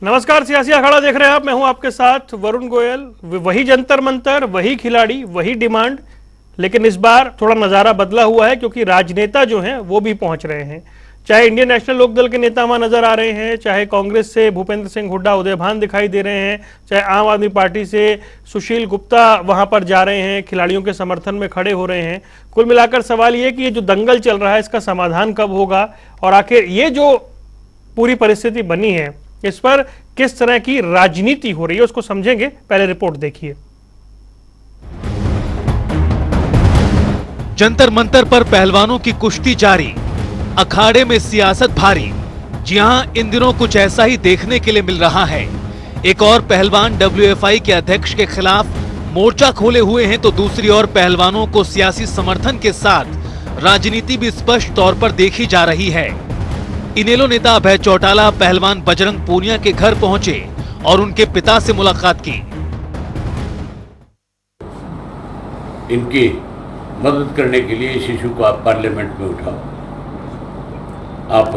नमस्कार, सियासी अखाड़ा देख रहे हैं आप। मैं हूं आपके साथ वरुण गोयल। वही जंतर मंतर, वही खिलाड़ी, वही डिमांड, लेकिन इस बार थोड़ा नजारा बदला हुआ है क्योंकि राजनेता जो हैं वो भी पहुंच रहे हैं। चाहे इंडियन नेशनल लोकदल के नेता वहां नजर आ रहे हैं, चाहे कांग्रेस से भूपेंद्र सिंह हुड्डा, उदय भान दिखाई दे रहे हैं, चाहे आम आदमी पार्टी से सुशील गुप्ता वहां पर जा रहे हैं, खिलाड़ियों के समर्थन में खड़े हो रहे हैं। कुल मिलाकर सवाल ये कि ये जो दंगल चल रहा है इसका समाधान कब होगा और आखिर ये जो पूरी परिस्थिति बनी है इस पर किस तरह की राजनीति हो रही है उसको समझेंगे। पहले रिपोर्ट देखिए। जंतर मंतर पर पहलवानों की कुश्ती जारी, अखाड़े में सियासत भारी। जी हां, इन दिनों कुछ ऐसा ही देखने के लिए मिल रहा है। एक और पहलवान WFI के अध्यक्ष के खिलाफ मोर्चा खोले हुए हैं तो दूसरी ओर पहलवानों को सियासी समर्थन के साथ राजनीति भी स्पष्ट तौर पर देखी जा रही है। इनेलो नेता अभय चौटाला पहलवान बजरंग पूनिया के घर पहुंचे और उनके पिता से मुलाकात की। इनकी मदद करने के लिए इस इशू को आप पार्लियामेंट में उठाओ, आप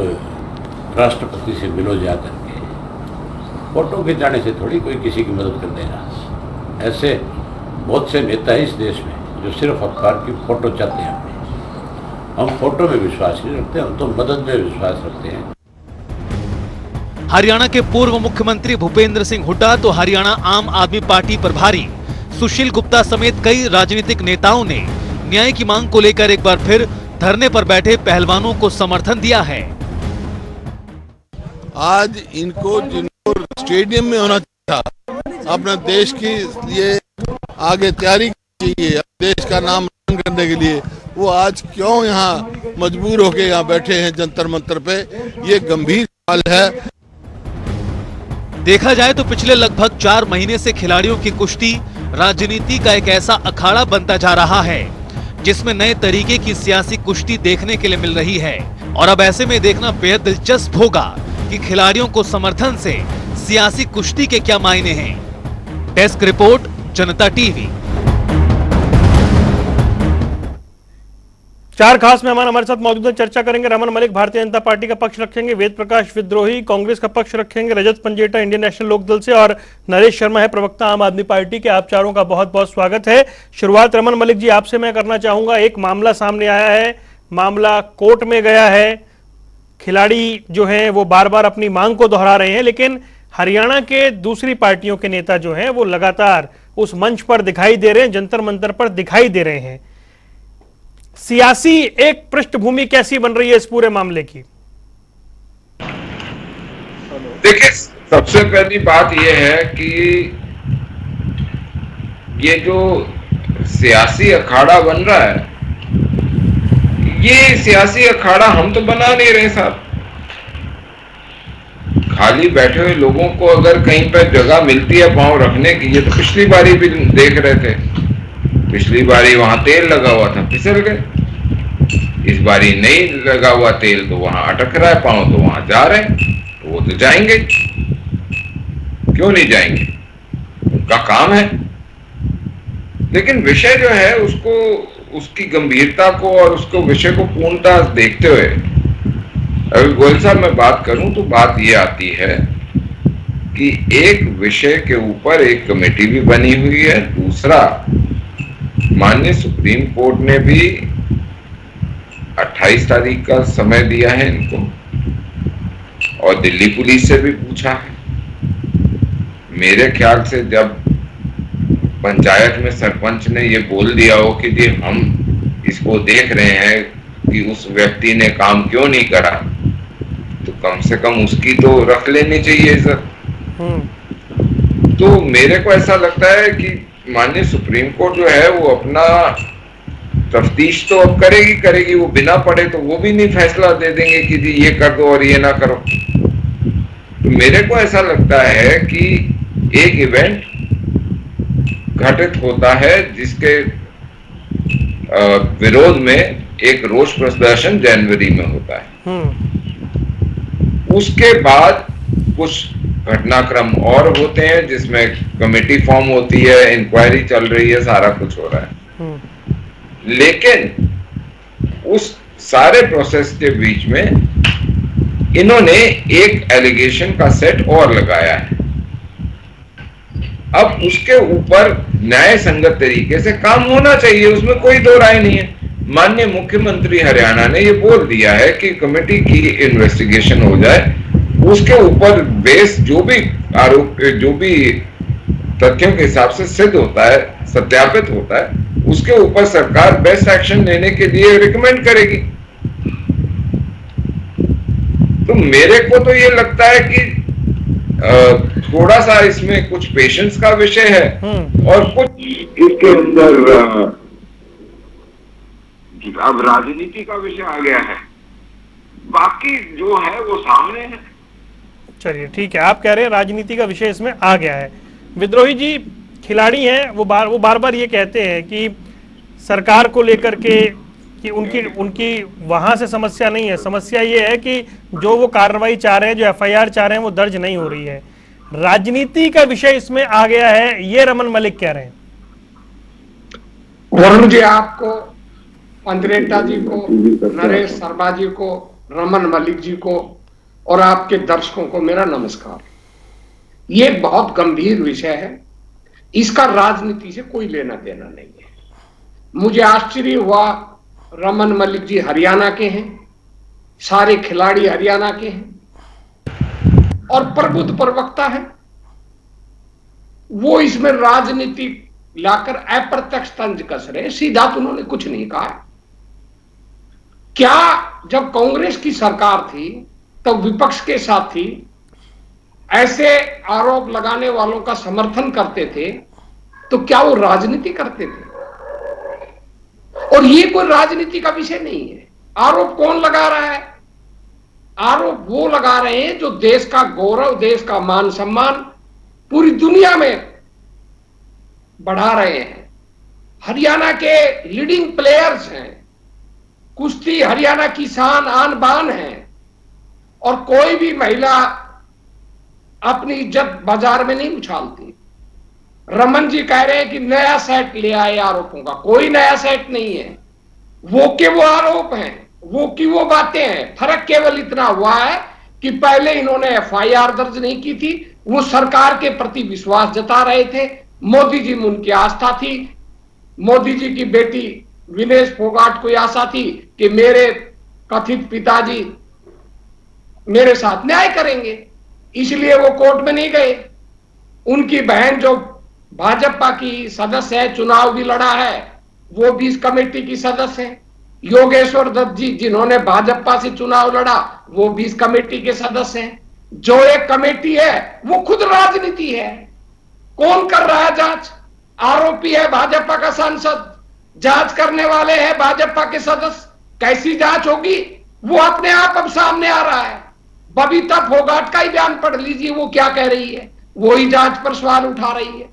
राष्ट्रपति से मिलो जा करके। फोटो खिंचाने से थोड़ी कोई किसी की मदद कर देगा। ऐसे बहुत से नेता हैं इस देश में जो सिर्फ अखबार की फोटो चाहते हैं। हम फोटो में विश्वास नहीं रखते, हम तो मदद में विश्वास रखते हैं। हरियाणा के पूर्व मुख्यमंत्री भूपेंद्र सिंह हुड्डा तो हरियाणा आम आदमी पार्टी प्रभारी सुशील गुप्ता समेत कई राजनीतिक नेताओं ने न्याय की मांग को लेकर एक बार फिर धरने पर बैठे पहलवानों को समर्थन दिया है। आज इनको जिनको स्टेडियम में होना था, अपने देश की लिए आगे तैयारी चाहिए, देश का नाम रोशन करने के लिए, वो आज क्यों यहाँ मजबूर होकर यहाँ बैठे हैं जंतर मंतर पे, ये गंभीर सवाल है। देखा जाए तो पिछले लगभग 4 महीने से खिलाड़ियों की कुश्ती राजनीति का एक ऐसा अखाड़ा बनता जा रहा है जिसमें नए तरीके की सियासी कुश्ती देखने के लिए मिल रही है। और अब ऐसे में देखना बेहद दिलचस्प होगा कि खिलाड़ियों को समर्थन से सियासी कुश्ती के क्या मायने हैं। डेस्क रिपोर्ट, जनता टीवी। 4 खास मेहमान हमारे साथ मौजूद हैं। चर्चा करेंगे। रमन मलिक भारतीय जनता पार्टी का पक्ष रखेंगे, वेद प्रकाश विद्रोही कांग्रेस का पक्ष रखेंगे, रजत पंजेटा इंडियन नेशनल लोकदल से और नरेश शर्मा है प्रवक्ता आम आदमी पार्टी के। आप चारों का बहुत बहुत स्वागत है। शुरुआत रमन मलिक जी आपसे मैं करना चाहूंगा। एक मामला सामने आया है, मामला कोर्ट में गया है, खिलाड़ी जो है वो बार बार अपनी मांग को दोहरा रहे हैं, लेकिन हरियाणा के दूसरी पार्टियों के नेता जो है वो लगातार उस मंच पर दिखाई दे रहे हैं, जंतर मंतर पर दिखाई दे रहे हैं। सियासी एक पृष्ठभूमि कैसी बन रही है इस पूरे मामले की? देखिए, सबसे पहली बात यह है कि ये जो सियासी अखाड़ा बन रहा है, ये सियासी अखाड़ा हम तो बना नहीं रहे साहब। खाली बैठे हुए लोगों को अगर कहीं पर जगह मिलती है पांव रखने की, ये तो पिछली बारी भी देख रहे थे। पिछली बारी वहां तेल लगा हुआ था, फिसल गए। इस बारी नहीं लगा हुआ तेल तो वहां अटक रहा है पांव, तो वहां जा रहे हैं, तो वो तो जाएंगे। क्यों नहीं जाएंगे? उनका काम है। लेकिन विषय जो है उसको, उसकी गंभीरता को और उसको विषय को पूर्णतः देखते हुए अगर गोयल साहब मैं बात करूं तो बात ये आती है कि एक विषय के ऊपर एक कमेटी भी बनी हुई है। दूसरा, माननीय सुप्रीम कोर्ट ने भी 28 तारीख का समय दिया है इनको, और दिल्ली पुलिस से भी पूछा है। मेरे ख्याल से जब पंचायत में सरपंच ने ये बोल दिया हो कि जी हम इसको देख रहे हैं कि उस व्यक्ति ने काम क्यों नहीं करा, तो कम से कम उसकी तो रख लेनी चाहिए सर। तो मेरे को ऐसा लगता है कि माननीय सुप्रीम कोर्ट जो है वो अपना तफ्तीश तो अब करेगी। वो बिना पढ़े तो वो भी नहीं फैसला दे देंगे कि जी ये कर दो और ये ना करो। तो मेरे को ऐसा लगता है कि एक इवेंट घटित होता है जिसके विरोध में एक रोष प्रदर्शन जनवरी में होता है। उसके बाद कुछ घटनाक्रम और होते हैं जिसमें कमेटी फॉर्म होती है, इंक्वायरी चल रही है, सारा कुछ हो रहा है। लेकिन उस सारे प्रोसेस के बीच में इन्होंने एक एलिगेशन का सेट और लगाया है। अब उसके ऊपर न्याय संगत तरीके से काम होना चाहिए, उसमें कोई दो राय नहीं है। माननीय मुख्यमंत्री हरियाणा ने ये बोल दिया है कि कमेटी की इन्वेस्टिगेशन हो जाए, उसके ऊपर बेस जो भी आरोप, जो भी तथ्यों के हिसाब से सिद्ध होता है, सत्यापित होता है, उसके ऊपर सरकार बेस्ट एक्शन लेने के लिए रिकमेंड करेगी। तो मेरे को तो ये लगता है कि थोड़ा सा इसमें कुछ पेशेंस का विषय है और कुछ इसके अंदर अब राजनीति का विषय आ गया है। बाकी जो है वो सामने है। चलिए ठीक है, आप कह रहे हैं राजनीति का विषय इसमें आ गया है। विद्रोही जी खिलाड़ी हैं, वो बार बार ये कहते हैं कि सरकार को लेकर के कि उनकी वहां से समस्या नहीं है, समस्या ये है कि जो वो कार्रवाई चाह रहे हैं, जो एफआईआर चाह रहे हैं, वो दर्ज नहीं हो रही है। राजनीति का विषय इसमें आ गया है, ये रमन मलिक कह रहे हैं। वरुण जी, आपको, अंद्रेटा जी को, नरेश शर्मा जी को, रमन मलिक जी को और आपके दर्शकों को मेरा नमस्कार। ये बहुत गंभीर विषय है, इसका राजनीति से कोई लेना देना नहीं है। मुझे आश्चर्य हुआ, रमन मलिक जी हरियाणा के हैं, सारे खिलाड़ी हरियाणा के हैं और प्रबुद्ध प्रवक्ता है, वो इसमें राजनीति लाकर अप्रत्यक्ष तंज कस रहे। सीधा तो उन्होंने कुछ नहीं कहा। क्या जब कांग्रेस की सरकार थी तब विपक्ष के साथी ऐसे आरोप लगाने वालों का समर्थन करते थे, तो क्या वो राजनीति करते थे? और ये कोई राजनीति का विषय नहीं है। आरोप कौन लगा रहा है? आरोप वो लगा रहे हैं जो देश का गौरव, देश का मान सम्मान पूरी दुनिया में बढ़ा रहे हैं। हरियाणा के लीडिंग प्लेयर्स हैं, कुश्ती हरियाणा की शान आन बान है और कोई भी महिला अपनी इज्जत बाजार में नहीं उछालती। रमन जी कह रहे हैं कि नया सेट ले आए आरोपों का, कोई नया सेट नहीं है। वो के वो आरोप हैं, वो की वो बातें हैं। फर्क केवल इतना हुआ है कि पहले इन्होंने एफआईआर दर्ज नहीं की थी, वो सरकार के प्रति विश्वास जता रहे थे, मोदी जी में उनकी आस्था थी, मोदी जी की बेटी विनेश फोगाट को आशा थी कि मेरे कथित पिताजी मेरे साथ न्याय करेंगे, इसलिए वो कोर्ट में नहीं गए। उनकी बहन जो भाजपा की सदस्य है, चुनाव भी लड़ा है, वो भी इस कमेटी की सदस्य है। योगेश्वर दत्त जी जिन्होंने भाजपा से चुनाव लड़ा, वो भी इस कमेटी के सदस्य हैं। जो एक कमेटी है वो खुद राजनीति है। कौन कर रहा है जांच? आरोपी है भाजपा का सांसद, जांच करने वाले हैं भाजपा के सदस्य। कैसी जांच होगी वो अपने आप अब सामने आ रहा है। बबीता फोगाट का ही बयान पढ़ लीजिए, वो क्या कह रही है, वो ही जांच पर सवाल उठा रही है।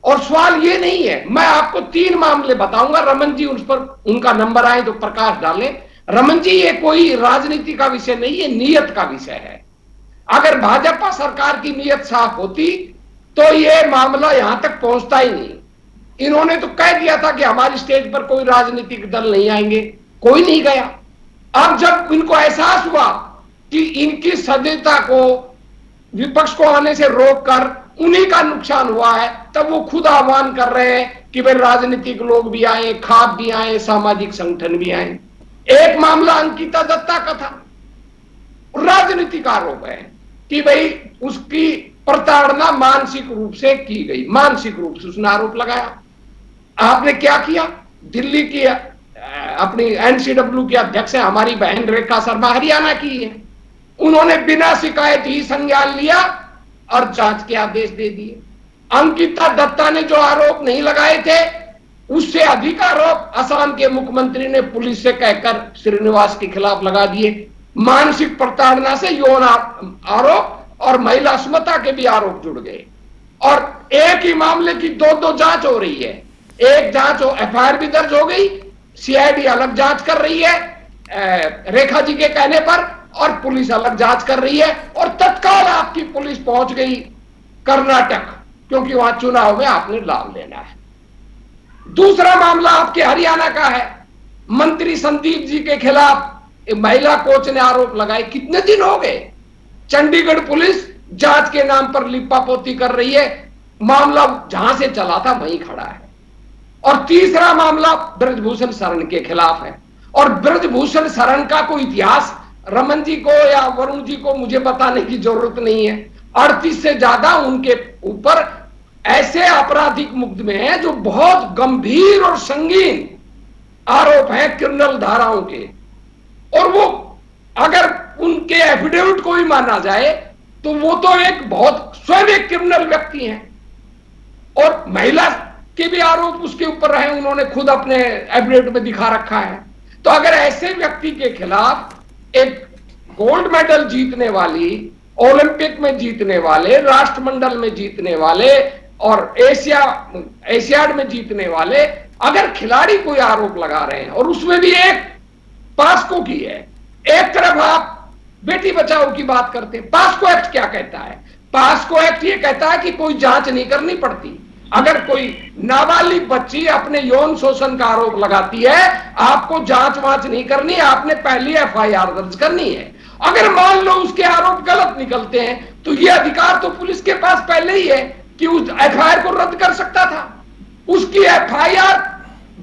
और सवाल ये नहीं है, मैं आपको 3 मामले बताऊंगा, रमन जी उस पर उनका नंबर आए तो प्रकाश डालें। रमन जी, ये कोई राजनीति का विषय नहीं, ये नीयत का विषय है। अगर भाजपा सरकार की नीयत साफ होती तो ये मामला यहां तक पहुंचता ही नहीं। इन्होंने तो कह दिया था कि हमारी स्टेज पर कोई राजनीतिक दल नहीं आएंगे, कोई नहीं गया। अब जब इनको एहसास हुआ कि इनकी सदस्यता को विपक्ष को आने से रोककर उन्हीं का नुकसान हुआ है, तब वो खुद आह्वान कर रहे हैं कि भाई राजनीतिक लोग भी आए, खाप भी आए, सामाजिक संगठन भी आए। एक मामला अंकिता दत्ता का था, राजनीतिक आरोप है कि भाई उसकी प्रताड़ना मानसिक रूप से की गई, मानसिक रूप से उसने आरोप लगाया। आपने क्या किया? दिल्ली की अपनी एनसीडब्ल्यू की अध्यक्ष है हमारी बहन रेखा शर्मा, हरियाणा की है, उन्होंने बिना शिकायत ही संज्ञान लिया और जांच के आदेश दे दिए। अंकिता दत्ता ने जो आरोप नहीं लगाए थे, उससे अधिक आरोप असम के मुख्यमंत्री ने पुलिस से कहकर श्रीनिवास के खिलाफ लगा दिए। मानसिक प्रताड़ना से यौन आरोप और महिला अस्मिता के भी आरोप जुड़ गए और एक ही मामले की 2 जांच हो रही है। एक जांच एफआईआर भी दर्ज हो गई, सीआईडी अलग जांच कर रही है रेखा जी के कहने पर, और पुलिस अलग जांच कर रही है। और तत्काल आपकी पुलिस पहुंच गई कर्नाटक, क्योंकि वहां चुनाव में आपने लाभ लेना है। दूसरा मामला आपके हरियाणा का है, मंत्री संदीप जी के खिलाफ महिला कोच ने आरोप लगाए, कितने दिन हो गए? चंडीगढ़ पुलिस जांच के नाम पर लिपापोती कर रही है, मामला जहां से चला था वहीं खड़ा है। और तीसरा मामला ब्रजभूषण शरण के खिलाफ है, और ब्रजभूषण शरण का कोई इतिहास रमन जी को या वरुण जी को मुझे बताने की जरूरत नहीं है। 38 से ज्यादा उनके ऊपर ऐसे आपराधिक मुकदमे हैं जो बहुत गंभीर और संगीन आरोप हैं क्रिमिनल धाराओं के, और वो अगर उनके एफिडेविट को भी माना जाए तो वो तो एक बहुत स्वयं एक क्रिमिनल व्यक्ति हैं। और महिला के भी आरोप उसके ऊपर रहे, उन्होंने खुद अपने एफिडेविट में दिखा रखा है। तो अगर ऐसे व्यक्ति के खिलाफ एक गोल्ड मेडल जीतने वाली, ओलंपिक में जीतने वाले, राष्ट्रमंडल में जीतने वाले और एशियाड में जीतने वाले अगर खिलाड़ी कोई आरोप लगा रहे हैं, और उसमें भी एक पास्को की है, एक तरफ आप बेटी बचाओ की बात करते हैं, पास्को एक्ट क्या कहता है? पास्को एक्ट ये कहता है कि कोई जांच नहीं करनी पड़ती। अगर कोई नाबालिग बच्ची अपने यौन शोषण का आरोप लगाती है, आपको जांच वांच नहीं करनी, आपने पहली एफआईआर दर्ज करनी है। अगर मान लो उसके आरोप गलत निकलते हैं तो यह अधिकार तो पुलिस के पास पहले ही है कि उस एफआईआर को रद्द कर सकता था। उसकी एफआईआर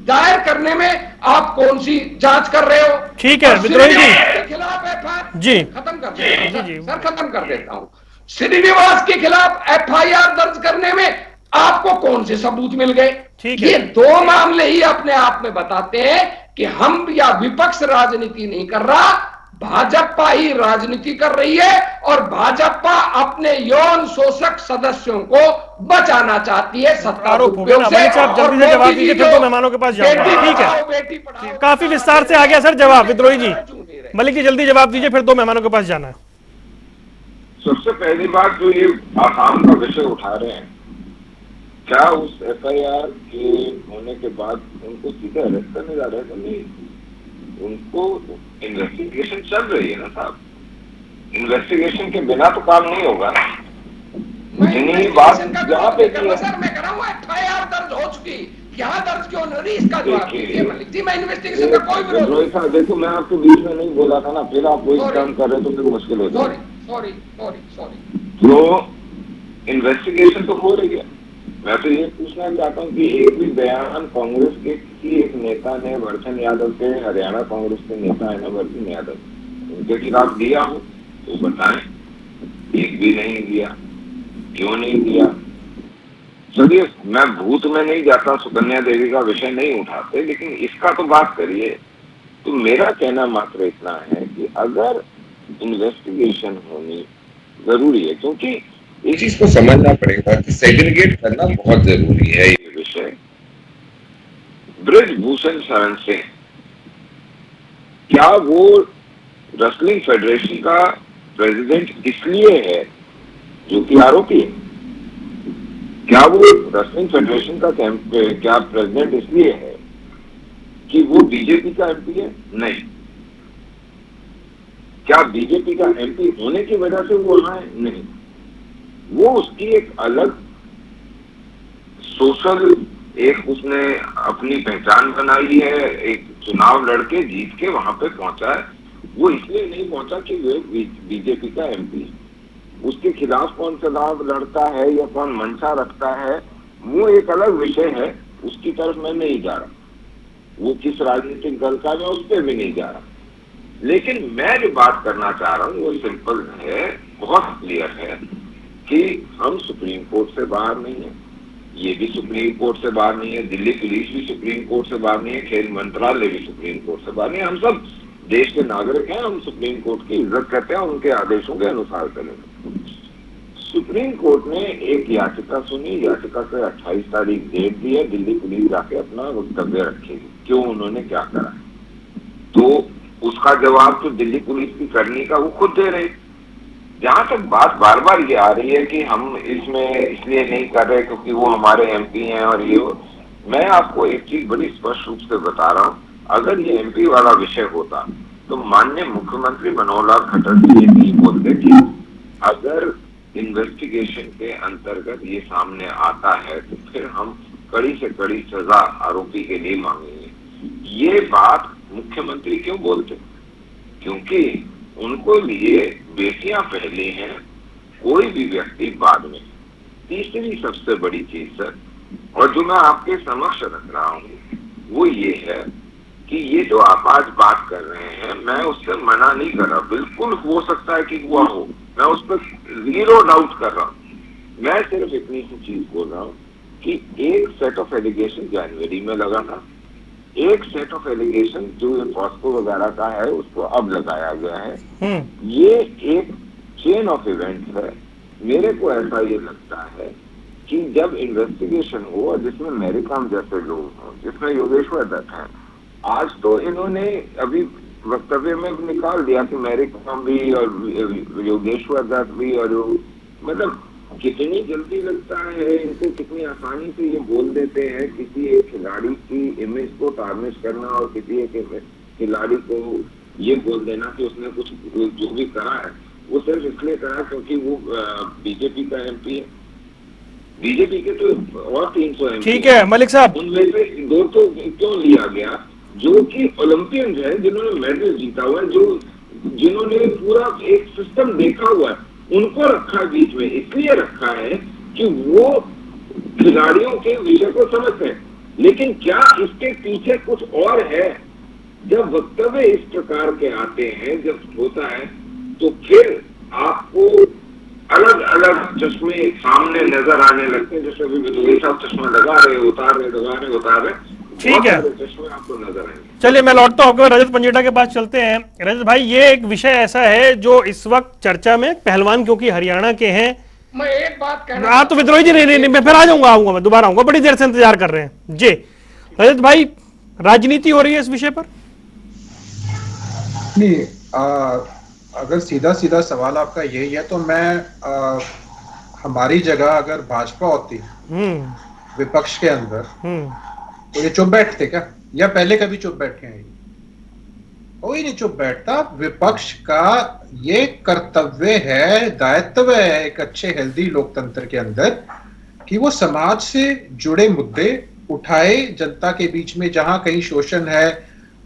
दायर करने में आप कौन सी जांच कर रहे हो? ठीक है विद्रोही जी के खिलाफ एफआईआर जी खत्म कर देता हूं सर, खत्म कर देता हूं। श्रीनिवास के खिलाफ एफआईआर दर्ज करने में आपको कौन से सबूत मिल गए? ठीक है। ये दो मामले ही अपने आप में बताते हैं कि हम या विपक्ष राजनीति नहीं कर रहा, भाजपा ही राजनीति कर रही है, और भाजपा अपने यौन शोषक सदस्यों को बचाना चाहती है सत्ता दुरुपयोग से। मलिक साहब जल्दी से जवाब दीजिए, फिर तो मेहमानों के पास जाऊंगा। ठीक है, काफी विस्तार से आ गया सर जवाब विद्रोही जी। मलिक जी जल्दी जवाब दीजिए, फिर 2 मेहमानों के पास जाना है। सबसे पहली बात जो ये आसाम का विषय उठा रहे हैं, क्या उस एफआईआर के होने के बाद उनको सीधे अरेस्ट करने जा रहे हैं? तो नहीं, उनको इन्वेस्टिगेशन चल रही है ना साहब। इन्वेस्टिगेशन के बिना तो काम नहीं होगा। इन्हीं बात जहाँ पे सर मैं कर रहा हूँ, एफआईआर दर्ज हो चुकी, यहाँ दर्ज क्यों नहीं? इसका जवाब दीजिए मलिक जी। मैं इन्वेस्टिगेशन का कोई विरोध रोहित साहब देखो, मैं आपको बीच में नहीं बोला था ना, फिर आप वही काम कर रहे तो फिर मुश्किल हो जाए। सॉरी। तो इन्वेस्टिगेशन तो हो रही है। मैं तो ये पूछना चाहता हूँ कि एक भी बयान कांग्रेस के किसी एक नेता ने, वर्धन यादव के, हरियाणा कांग्रेस के नेता है ना वर्धन यादव, उनके खिलाफ दिया हो तो बताएं। एक भी नहीं दिया, क्यों नहीं दिया? चलिए मैं भूत में नहीं जाता, सुकन्या देवी का विषय नहीं उठाते, लेकिन इसका तो बात करिए। तो मेरा कहना मात्र इतना है कि अगर इन्वेस्टिगेशन होनी जरूरी है, क्योंकि इस चीज को समझना पड़ेगा कि सेग्रीगेट करना बहुत जरूरी है। ये विषय ब्रजभूषण शरण सिंह, क्या वो रेसलिंग फेडरेशन का प्रेसिडेंट इसलिए है जो कि आरोपी है? क्या वो रेसलिंग फेडरेशन का क्या प्रेसिडेंट इसलिए है कि वो बीजेपी का एमपी है? नहीं। क्या बीजेपी का एमपी होने की वजह से वो वहां है? नहीं। वो उसकी एक अलग सोशल एक उसने अपनी पहचान बनाई है, एक चुनाव लड़के जीत के वहां पे पहुंचा है। वो इसलिए नहीं पहुंचा कि वो बीजेपी का एमपी है। उसके खिलाफ कौन चुनाव लड़ता है या कौन मंशा रखता है वो एक अलग विषय है, उसकी तरफ मैं नहीं जा रहा। वो किस राजनीतिक दल का, मैं उस पर भी नहीं जा रहा। लेकिन मैं जो बात करना चाह रहा हूँ वो सिंपल है, बहुत क्लियर है कि हम सुप्रीम कोर्ट से बाहर नहीं है, ये भी सुप्रीम कोर्ट से बाहर नहीं है, दिल्ली पुलिस भी सुप्रीम कोर्ट से बाहर नहीं है, खेल मंत्रालय भी सुप्रीम कोर्ट से बाहर नहीं है। हम सब देश के नागरिक हैं, हम सुप्रीम कोर्ट की इज्जत करते हैं, उनके आदेशों के अनुसार चलेंगे। सुप्रीम कोर्ट ने एक याचिका सुनी, याचिका से 28 तारीख डेट दी है, दिल्ली पुलिस जाके अपना वक्तव्य रखेगी क्यों उन्होंने क्या करा। तो उसका जवाब तो दिल्ली पुलिस की करनी का वो खुद दे रहे। जहां तक बात बार बार ये आ रही है कि हम इसमें इसलिए नहीं कर रहे क्योंकि वो हमारे एमपी हैं और ये मैं आपको एक चीज बड़ी स्पष्ट रूप से बता रहा हूँ, अगर ये एमपी वाला विषय होता तो माननीय मुख्यमंत्री मनोहर लाल खट्टर जी ये नहीं बोलते कि अगर इन्वेस्टिगेशन के अंतर्गत ये सामने आता है तो फिर हम कड़ी से कड़ी सजा आरोपी के लिए मांगेंगे। ये बात मुख्यमंत्री क्यों बोलते? क्योंकि उनको लिए बेटियां पहले हैं, कोई भी व्यक्ति बाद में। तीसरी सबसे बड़ी चीज सर, और जो मैं आपके समक्ष रख रहा हूँ, वो ये है कि ये जो आप आज बात कर रहे हैं, मैं उससे मना नहीं कर रहा, बिल्कुल हो सकता है कि हुआ हो, मैं उस पर 0 डाउट कर रहा हूँ। मैं सिर्फ इतनी सी चीज बोल रहा हूँ कि एक सेट ऑफ एलिगेशन जनवरी में लगा था, एक सेट ऑफ एलिगेशन जो पॉस्को वगैरह का है उसको अब लगाया गया है। ये एक चेन ऑफ इवेंट्स है। मेरे को ऐसा ये लगता है कि जब इन्वेस्टिगेशन हो और जिसमें मैरीकॉम जैसे लोग हों, जिसमें योगेश्वर दत्त हैं, आज तो इन्होंने अभी वक्तव्य में निकाल दिया कि मैरीकॉम भी और योगेश्वर दत्त भी, और मतलब कितनी जल्दी लगता है इनको, कितनी आसानी से ये बोल देते हैं किसी एक खिलाड़ी की इमेज को टार्निश करना और किसी एक खिलाड़ी को ये बोल देना कि उसने कुछ जो भी करा है वो सिर्फ इसलिए करा क्योंकि वो बीजेपी का एमपी है। बीजेपी के तो और 300 एमपी, ठीक है मलिक साहब, उनमें से 2 तो क्यों लिया गया जो कि ओलंपियंस है, जिन्होंने मेडल जीता हुआ है, जो जिन्होंने पूरा एक सिस्टम देखा हुआ है, उनको रखा बीच में। इसलिए रखा है कि वो खिलाड़ियों के विषय को समझते हैं। लेकिन क्या इसके पीछे कुछ और है? जब वक्तव्य इस प्रकार के आते हैं, जब होता है, तो फिर आपको अलग अलग चश्मे सामने नजर आने लगते हैं। जैसे अभी विद्रोही साहब चश्मा लगा रहे, उतार रहे, लगा रहे, उतार रहे, ठीक है, चश्मे आपको नजर आएंगे। चलिए मैं लौटता हूँ, रजत पंजेटा के पास चलते हैं। रजत भाई, ये एक विषय ऐसा है जो इस वक्त चर्चा में, पहलवान क्योंकि हरियाणा के हैं। मैं एक बात कहना, तो विद्रोही जी नहीं, मैं फिर आ जाऊंगा, मैं दोबारा आऊंगा, बड़ी देर से इंतजार कर रहे हैं जी। रजत भाई, राजनीति हो रही है इस विषय पर? नहीं, अगर सीधा सीधा सवाल आपका यही है तो मैं हमारी जगह अगर भाजपा होती विपक्ष के अंदर तो ये चुप बैठते क्या, या पहले कभी चुप बैठे हैं? कोई नहीं चुप बैठता। विपक्ष का ये कर्तव्य है, दायित्व है एक अच्छे हेल्दी लोकतंत्र के अंदर कि वो समाज से जुड़े मुद्दे उठाए, जनता के बीच में जहां कहीं शोषण है,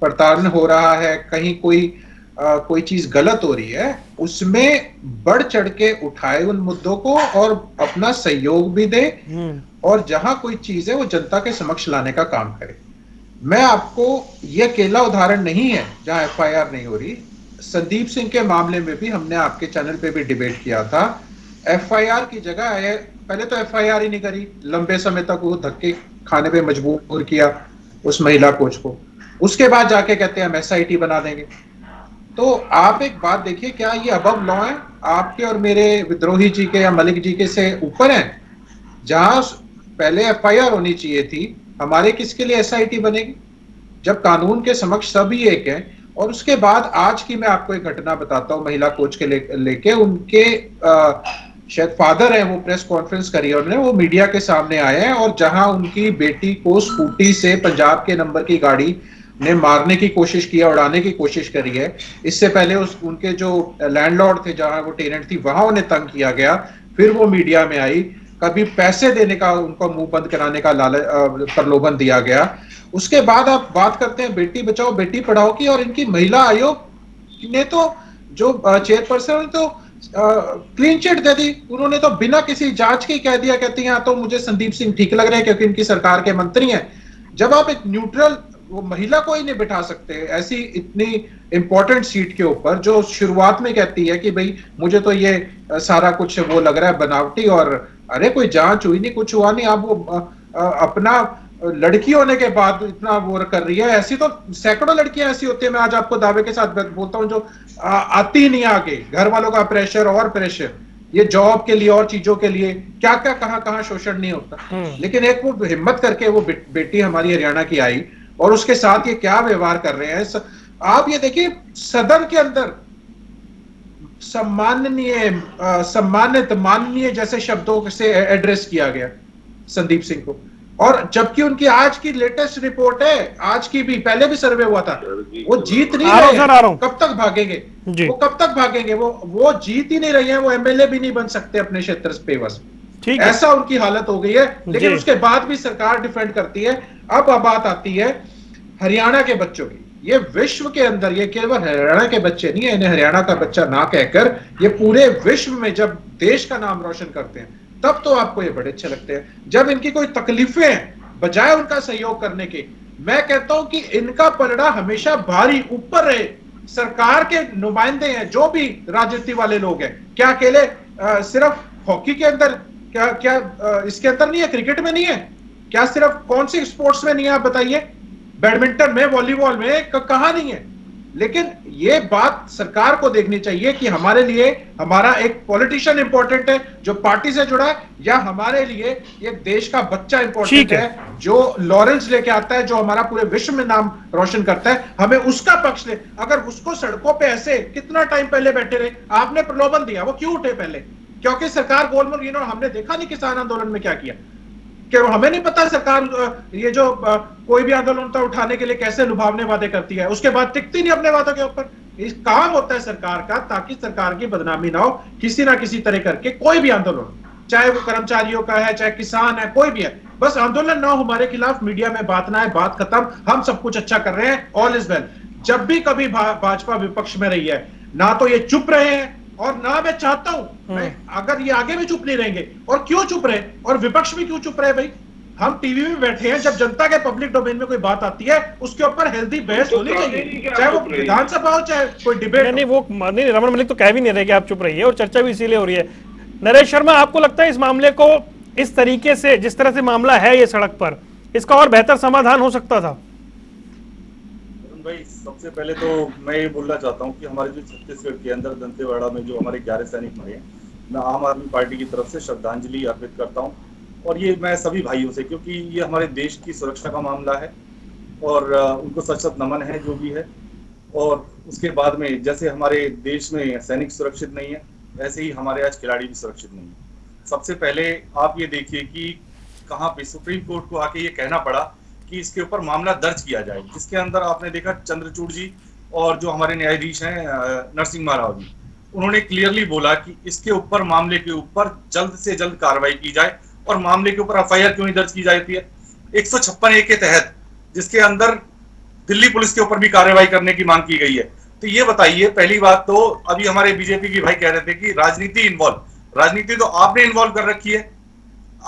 प्रताड़न हो रहा है, कहीं कोई चीज गलत हो रही है, उसमें बढ़ चढ़ के उठाए उन मुद्दों को और अपना सहयोग भी दे, और जहां कोई चीज है वो जनता के समक्ष लाने का काम करे। मैं आपको ये अकेला उदाहरण नहीं है जहां एफआईआर नहीं हो रही। संदीप सिंह के मामले में भी हमने आपके चैनल पे भी डिबेट किया था। एफआईआर की जगह है, पहले तो एफआईआर ही नहीं करी, लंबे समय तक वो धक्के खाने पे मजबूर किया उस महिला कोच को, उसके बाद जाके कहते हैं हम एसआईटी बना देंगे। तो आप एक बात देखिए, क्या ये अबव लॉ है? आपके और मेरे विद्रोही जी के या मलिक जी के से ऊपर है? जहां पहले एफआईआर होनी चाहिए थी, हमारे किसके लिए एसआईटी बनेगी जब कानून के समक्ष सभी एक है? और उसके बाद आज की मैं आपको एक घटना बताता हूं, महिला कोच के लेके उनके शायद फादर है, वो प्रेस कॉन्फ्रेंस करी है उन्होंने, वो मीडिया के सामने आए हैं, और जहां उनकी बेटी को स्कूटी से पंजाब के नंबर की गाड़ी ने मारने की कोशिश किया, उड़ाने की कोशिश करी है। इससे पहले उनके जो लैंडलॉर्ड थे, जहां वो टेनेंट थी, वहां उन्हें तंग किया गया, फिर वो मीडिया में आई, कभी पैसे देने का, उनको मुंह बंद कराने का प्रलोभन दिया गया। उसके बाद आप बात करते हैं बेटी बचाओ बेटी पढ़ाओ की, और इनकी महिला आयोग ने तो जो चेयरपर्सन तो क्लीन चिट दे दी, उन्होंने तो बिना किसी जांच के कह दिया, कहती हैं तो मुझे संदीप सिंह ठीक लग रहे हैं क्योंकि इनकी सरकार के मंत्री हैं। जब आप एक न्यूट्रल वो महिला को ही नहीं बिठा सकते ऐसी इतनी इंपॉर्टेंट सीट के ऊपर, जो शुरुआत में कहती है कि भाई मुझे तो ये सारा कुछ वो लग रहा है बनावटी, और अरे कोई जांच हुई नहीं, कुछ हुआ नहीं, आप वो अपना लड़की होने के बाद इतना वो कर रही है। ऐसी तो सैकड़ों लड़कियां ऐसी होती है, मैं आज आपको दावे के साथ बोलता हूं, जो आती ही नहीं आगे, घर वालों का प्रेशर और प्रेशर, ये जॉब के लिए और चीजों के लिए क्या क्या कहां शोषण नहीं होता। लेकिन एक वो हिम्मत करके वो बेटी हमारी हरियाणा की आई, और उसके साथ ये क्या व्यवहार कर रहे हैं। आप ये देखिए, सदन के अंदर सम्मानित माननीय जैसे शब्दों से एड्रेस किया गया संदीप सिंह को, और जबकि उनकी आज की लेटेस्ट रिपोर्ट है, आज की भी, पहले भी सर्वे हुआ था, वो जीत नहीं रहे। कब तक भागेंगे वो, कब तक भागेंगे वो जीत ही नहीं रही है, वो एमएलए भी नहीं बन सकते अपने क्षेत्र पे बस, ऐसा उनकी हालत हो गई है। लेकिन उसके बाद भी सरकार डिफेंड करती है। अब बात आती है हरियाणा के बच्चों की। ये विश्व के अंदर, ये केवल हरियाणा के बच्चे नहीं है, इन्हें हरियाणा का बच्चा ना कहकर ये पूरे विश्व में जब देश का नाम रोशन करते हैं तब तो आपको ये बड़े अच्छे लगते हैं। जब इनकी कोई तकलीफें हैं, बजाय उनका सहयोग करने के, मैं कहता हूं कि इनका पलड़ा हमेशा भारी ऊपर रहे। सरकार के नुमाइंदे हैं जो भी राजनीति वाले लोग हैं, क्या अकेले सिर्फ हॉकी के अंदर, क्या इसके अंदर नहीं है, क्रिकेट में नहीं है क्या, सिर्फ कौन सी स्पोर्ट्स में नहीं है आप बताइए, बैडमिंटन में, वॉलीबॉल में, कहां नहीं है। लेकिन ये बात सरकार को देखनी चाहिए कि हमारे लिए हमारा एक पॉलिटिशियन इंपॉर्टेंट है जो पार्टी से जुड़ा है, या हमारे लिए एक देश का बच्चा इंपॉर्टेंट है जो लॉरेंस लेके आता है, जो हमारा पूरे विश्व में नाम रोशन करता है, हमें उसका पक्ष ले। अगर उसको सड़कों पे ऐसे कितना टाइम पहले बैठे रहे, आपने प्रलोभन दिया, वो क्यों उठे पहले? क्योंकि सरकार गोलमाल, हमने देखा नहीं किसान आंदोलन में क्या किया, कि हमें नहीं पता सरकार ये जो कोई भी आंदोलन होता है उठाने के लिए कैसे लुभावने वादे करती है, उसके बाद टिकती नहीं अपने वादों के ऊपर। इस काम होता है सरकार का ताकि सरकार की बदनामी ना हो किसी ना किसी तरह करके। कोई भी आंदोलन, चाहे वो कर्मचारियों का है, चाहे किसान है, कोई भी है, बस आंदोलन ना हो हमारे खिलाफ, मीडिया में बात ना है, बात खत्म, हम सब कुछ अच्छा कर रहे हैं, ऑल इज वेल। जब भी कभी भाजपा विपक्ष में रही है ना तो ये चुप रहे हैं, और ना मैं चाहता हूं अगर ये आगे भी चुप नहीं रहेंगे। और क्यों चुप रहे, और विपक्ष भी क्यों चुप रहे भाई? हम टीवी में बैठे हैं, जब जनता के पब्लिक डोमेन में कोई बात आती है उसके ऊपर हेल्दी बहस होनी चाहिए, चाहे वो विधानसभा हो चाहे कोई डिबेट। नहीं, वो नहीं, रमन मलिक तो कह भी नहीं रहे कि आप चुप रहिए, और चर्चा भी इसीलिए हो रही है। नरेश शर्मा, आपको लगता है इस मामले को इस तरीके से, जिस तरह से मामला है ये सड़क पर, इसका और बेहतर समाधान हो सकता था? भाई, सबसे पहले तो मैं ये बोलना चाहता हूँ कि हमारे जो छत्तीसगढ़ के अंदर दंतेवाड़ा में जो हमारे 11 सैनिक मरे हैं, मैं आम आदमी पार्टी की तरफ से श्रद्धांजलि अर्पित करता हूँ। और ये मैं सभी भाइयों से, क्योंकि ये हमारे देश की सुरक्षा का मामला है और उनको सच सच नमन है जो भी है। और उसके बाद में जैसे हमारे देश में सैनिक सुरक्षित नहीं है, वैसे ही हमारे आज खिलाड़ी भी सुरक्षित नहीं है। सबसे पहले आप ये देखिए कि कहाँ पे सुप्रीम कोर्ट को आके ये कहना पड़ा कि इसके ऊपर मामला दर्ज किया जाए, जिसके अंदर आपने देखा चंद्रचूड़ जी और जो हमारे न्यायाधीश हैं नरसिम्हा राव जी, उन्होंने क्लियरली बोला कि इसके ऊपर, मामले के ऊपर जल्द से जल्द कार्रवाई की जाए। और मामले के ऊपर एफआईआर क्यों नहीं दर्ज की जाती है 156A के तहत, जिसके अंदर दिल्ली पुलिस के ऊपर भी कार्रवाई करने की मांग की गई है। तो ये बताइए, पहली बात तो अभी हमारे बीजेपी के भाई कह रहे थे कि राजनीति राजनीति तो आपने इन्वॉल्व कर रखी है।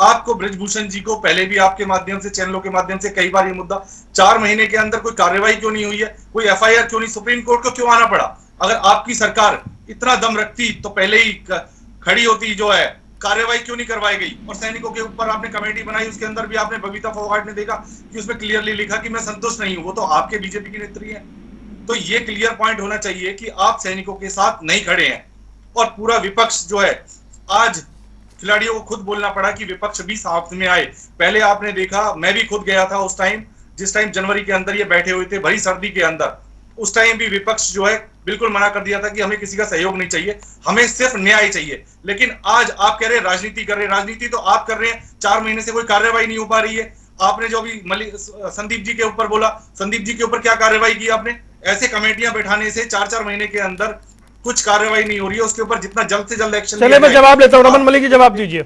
आपको ब्रजभूषण जी को पहले भी आपके माध्यम से, चैनलों के माध्यम से कई बार ये मुद्दा, 4 महीने के अंदर कोई कार्रवाई क्यों नहीं हुई है, कोई एफआईआर क्यों नहीं, सुप्रीम कोर्ट को क्यों आना पड़ा? अगर आपकी सरकार इतना दम रखती तो पहले ही खड़ी होती, जो है कार्रवाई क्यों नहीं करवाई गई? और सैनिकों के ऊपर आपने कमेटी बनाई, उसके अंदर भी आपने, बबीता फोगाट ने देखा कि उसमें क्लियरली लिखा कि मैं संतुष्ट नहीं हूं, वो तो आपके बीजेपी की नेत्री है। तो ये क्लियर पॉइंट होना चाहिए कि आप सैनिकों के साथ नहीं खड़े हैं। और पूरा विपक्ष जो है, आज खिलाड़ियों को खुद बोलना पड़ा कि विपक्ष भी साथ में आए। पहले आपने देखा, मैं भी खुद गया था उस टाइम, जिस टाइम जनवरी के अंदर ये बैठे हुए थे भरी सर्दी के अंदर, उस टाइम भी विपक्ष जो है बिल्कुल मना कर दिया था कि हमें किसी का सहयोग नहीं चाहिए, हमें सिर्फ न्याय चाहिए। लेकिन आज आप कह रहे हैं राजनीति कर रहे हैं, राजनीति तो आप कर रहे हैं, 4 महीने से कोई कार्रवाई नहीं हो पा रही है। आपने जो अभी संदीप जी के ऊपर बोला, संदीप जी के ऊपर क्या कार्रवाई की आपने? ऐसे कमेटियां बैठाने से 4-4 महीने के अंदर कुछ कार्रवाई नहीं हो रही है, उसके ऊपर जितना जल्द से जल्द एक्शन। चलिए मैं जवाब लेता हूं, रमन मलिक जी जवाब दीजिए।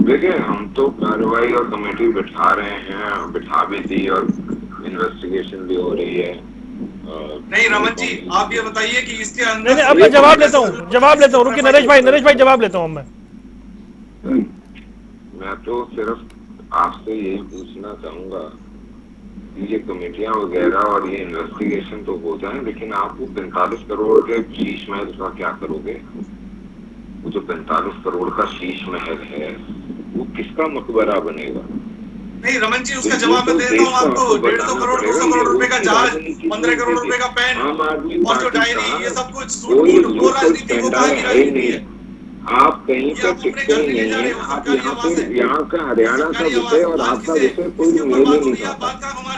देखिए, हम तो कार्रवाई और कमेटी बिठा रहे हैं, बिठा भी दी और इन्वेस्टिगेशन भी हो रही है। नहीं रमन जी, आप ये बताइए कि इसके अंदर, नहीं, अब मैं जवाब लेता हूं, रुकिए नरेश भाई जवाब लेता हूं। मैं तो सिर्फ आपसे यही पूछना चाहूंगा, ये कमेटियां वगैरह और ये इन्वेस्टिगेशन तो हो जाए, लेकिन आप वो 45 करोड़ के शीश महल का क्या करोगे? वो जो 45 करोड़ का शीश महल है वो किसका मकबरा बनेगा? नहीं रमन जी, उसका जवाब मैं देता हूँ आपको। 150 करोड़ 200 करोड़ रुपए का जहाज, 15 करोड़ रुपए का पेन और जो डायरी, ये सब कुछ वो राजनीति वो कहाँ की राजनीति है? आप कहीं पर टिकते नहीं है। आप यहाँ पे, यहाँ का हरियाणा का विषय और आपका विषय कोई मेल ही नहीं खाता।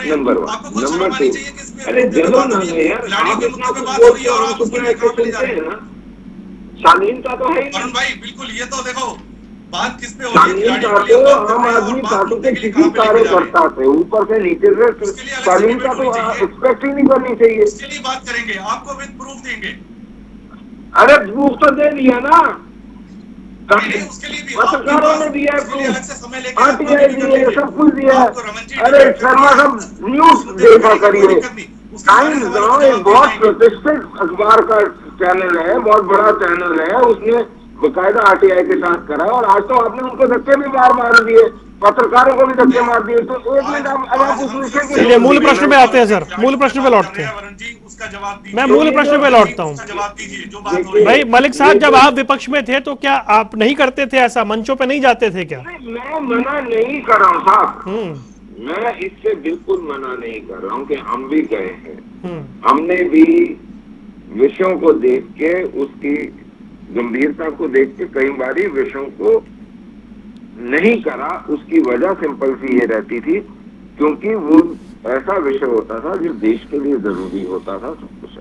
नंबर 1। नंबर 2, अरे जलो ना यार, आप इतना बोलते हो, हम सुप्रीम कोर्ट सुनते हैं ना, शालीनता तो है ही भाई। बिल्कुल, ये तो देखो बात किस पे हो रही है। शालीनता तो आम आदमी पार्टी के किसी कार्यकर्ता से, ऊपर से नीचे से, शालीनता तो एक्सपेक्ट ही नहीं करनी चाहिए। इसके लिए बात करेंगे, आपको विद प्रूफ देंगे। अरे प्रूफ तो दे दिया ना, पत्रकारों ने दिया है, आरटीआई दी है, सब कुछ दिया है। अरे शर्मा साहब न्यूज देखा करिए, टाइम्स जो एक बहुत प्रतिष्ठित अखबार का चैनल है, बहुत बड़ा चैनल है, उसने बकायदा आरटीआई के साथ करा। और आज तो आपने उनको धक्के भी मार दिए, पत्रकारों को भी धक्के मार दिए। तो एक मिनट अब आप उस विषय के चलिए मूल प्रश्न पे आते हैं सर, मूल प्रश्न पे लौटते हैं। मैं मूल प्रश्न पे लौटता हूँ। भाई मलिक साहब, जब आप विपक्ष में थे तो क्या आप नहीं करते थे ऐसा, मंचों पे नहीं जाते थे क्या? मैं मना नहीं कर रहा हूँ साहब, मैं इससे बिल्कुल मना नहीं कर रहा हूँ कि हम भी गए हैं, हमने भी विषयों को देख के, उसकी गंभीरता को देख के कई बारी विषयों को नहीं करा। उसकी वजह सिंपल सी ये रहती थी क्योंकि वो ऐसा विषय होता था जो देश के लिए जरूरी होता था। सब कुछ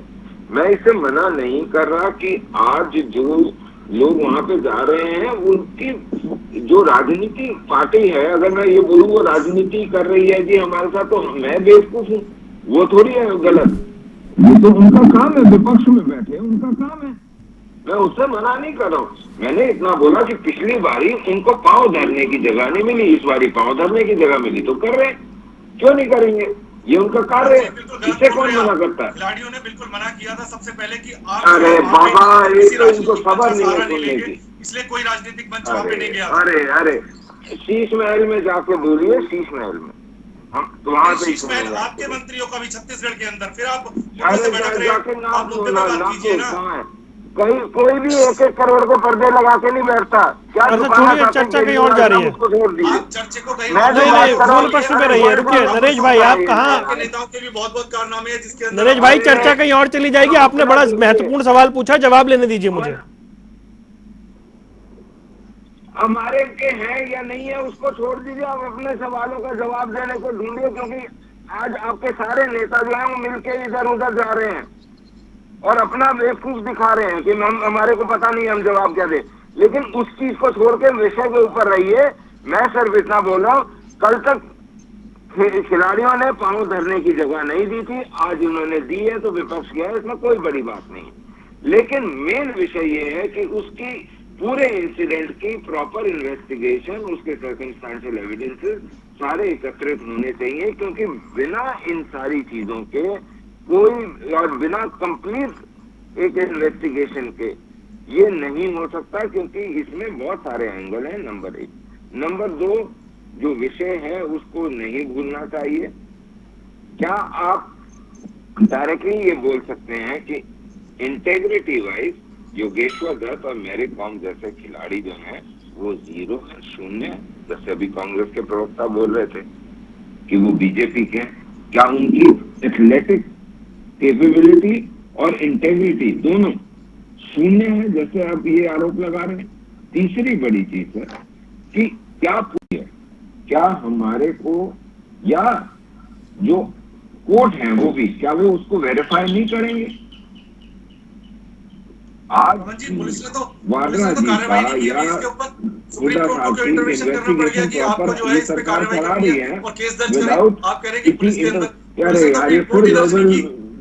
मैं इससे मना नहीं कर रहा कि आज जो लोग वहां पे जा रहे हैं उनकी जो राजनीति पार्टी है, अगर मैं ये बोलूँ वो राजनीति कर रही है जी हमारे साथ, तो मैं बेवकूफ हूँ? वो थोड़ी है गलत, ये तो उनका काम है, विपक्ष में बैठे उनका काम है, मैं उससे मना नहीं कर रहा हूँ। मैंने इतना बोला कि पिछली बारी उनको पांव धरने की जगह नहीं मिली, इस बारी पांव धरने की जगह मिली तो कर रहे हैं, क्यों नहीं करेंगे? ये उनका कार्य है, इससे कौन मना करता है? खिलाड़ियों ने बिल्कुल मना किया था सबसे पहले कि अरे बाबा, ये तो इनको खबर नहीं है सुनने की, इसलिए कोई राजनीतिक मंच वहां पे नहीं गया। अरे शीश महल में जाके बोलिए, शीश महल में हम तो वहां पे शीश महल आपके मंत्रियों का भी छत्तीसगढ़ के अंदर, फिर आप जाके नाम कहीं कोई भी 1-1 करोड़ को पर्दे लगा के नहीं बैठता। क्या चर्चा कहीं और जा रही है, चर्चे को कहीं मूल प्रश्न पे रही है। रुकिए नरेश भाई, आप कहाँ? नेताओं के भी बहुत कारनामे हैं जिसके अंदर नरेश भाई चर्चा कहीं और चली जाएगी। आपने बड़ा महत्वपूर्ण सवाल पूछा, जवाब लेने दीजिए मुझे। हमारे के हैं या नहीं है उसको छोड़ दीजिए, आप अपने सवालों का जवाब देने को ढूंढिए, क्योंकि आज आपके सारे नेता जो है वो मिलके इधर उधर जा रहे हैं और अपना बेवकूफ दिखा रहे हैं कि हम हमारे को पता नहीं हम जवाब क्या दें। लेकिन उस चीज को छोड़ के विषय के ऊपर रहिए। मैं सिर्फ इतना बोल रहा हूँ, कल तक खिलाड़ियों ने पांव धरने की जगह नहीं दी थी, आज उन्होंने दी है तो विपक्ष गया, इसमें कोई बड़ी बात नहीं। लेकिन मेन विषय ये है कि उसकी पूरे इंसिडेंट की प्रॉपर इन्वेस्टिगेशन, उसके सर्कमस्टेंशियल एविडेंसेस सारे एकत्रित होने चाहिए, क्योंकि बिना इन सारी चीजों के कोई और बिना कंप्लीट एक इन्वेस्टिगेशन के ये नहीं हो सकता, क्योंकि इसमें बहुत सारे एंगल हैं। नंबर 1। नंबर 2, जो विषय है उसको नहीं भूलना चाहिए। क्या आप डायरेक्टली ये बोल सकते हैं कि इंटेग्रिटी वाइज योगेश्वर दत्त और मैरी कॉम जैसे खिलाड़ी जो हैं वो 0 है, 0 है, जैसे अभी कांग्रेस के प्रवक्ता बोल रहे थे कि वो बीजेपी के हैं? क्या उनकी एथलेटिक कैपेबिलिटी और इंटेग्रिटी दोनों 0 है, जैसे आप ये आरोप लगा रहे हैं? तीसरी बड़ी चीज है कि क्या हमारे को या जो कोर्ट है वो भी क्या वो उसको वेरीफाई नहीं करेंगे? आज पुलिस ने तो वाड्रा जी का या हुडा साहब की इन्वेस्टिगेशन प्रॉपर ये सरकार करा रही है विदाउट क्या रहेगा ये फुल लेवल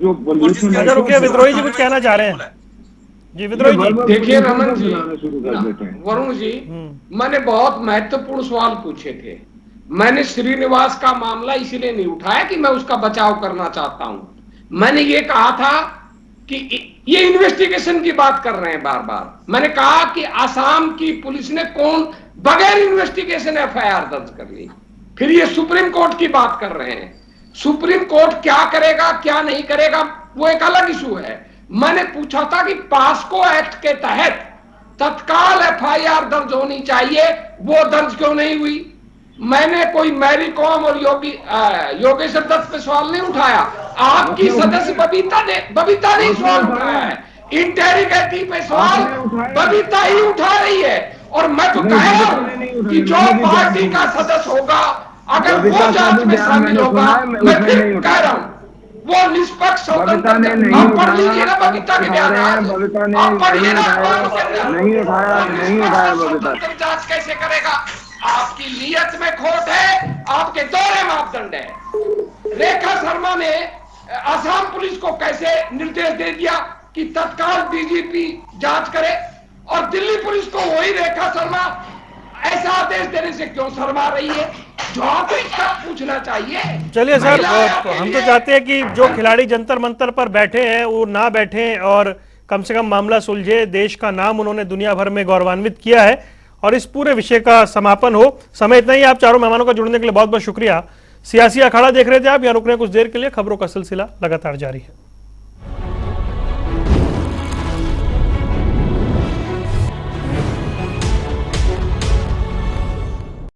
जो पोल्यूशन है। रुकिए, विद्रोही जी कुछ कहना चाह रहे हैं। जी विद्रोही जी। देखिए रमन जी, वरुण जी, मैंने बहुत महत्वपूर्ण सवाल पूछे थे। मैंने श्रीनिवास का मामला इसीलिए नहीं उठाया कि मैं उसका बचाव करना चाहता हूं। मैंने ये कहा था कि ये इन्वेस्टिगेशन की बात कर रहे हैं बार बार। मैंने कहा कि आसाम की पुलिस ने बगैर इन्वेस्टिगेशन एफआईआर दर्ज कर ली। फिर ये सुप्रीम कोर्ट की बात कर रहे हैं। सुप्रीम कोर्ट क्या करेगा क्या नहीं करेगा वो एक अलग इशू है। मैंने पूछा था कि पास्को एक्ट के तहत तत्काल एफआईआर दर्ज होनी चाहिए, वो दर्ज क्यों नहीं हुई? मैंने कोई मैरी कॉम और योगेश्वर दत्त पे सवाल नहीं उठाया। आपकी सदस्य बबीता ने सवाल उठाया है। इंटेरिगेटिव पे सवाल बबीता ही उठा रही है। और मैं तो कह रहा हूं कि जो पार्टी का सदस्य होगा अगर वो जांच में शामिल होगा, मैं फिर कह रहा हूं वो निष्पक्ष स्वतंत्र। आप पढ़ लीजिए ना बबीता के बयान, आप पढ़िए ना। नहीं उठाया बबीता। जांच कैसे करेगा? आपकी नीयत में खोट है, आपके दोहरे मापदंड है। रेखा शर्मा ने असम पुलिस को कैसे निर्देश दे दिया कि तत्काल डीजीपी जांच करे, और दिल्ली पुलिस को वही रेखा शर्मा ऐसा आदेश देने से क्यों शर्मा रही है? जवाब तो इसका पूछना चाहिए। चलिए सर, हम तो चाहते हैं कि जो खिलाड़ी जंतर मंतर पर बैठे हैं वो ना बैठे और कम से कम मामला सुलझे। देश का नाम उन्होंने दुनिया भर में गौरवान्वित किया है और इस पूरे विषय का समापन हो। समय इतना ही। आप चारों मेहमानों का जुड़ने के लिए बहुत बहुत शुक्रिया। सियासी अखाड़ा देख रहे थे आप, यहाँ रुक रहे हैं कुछ देर के लिए। खबरों का सिलसिला लगातार जारी है।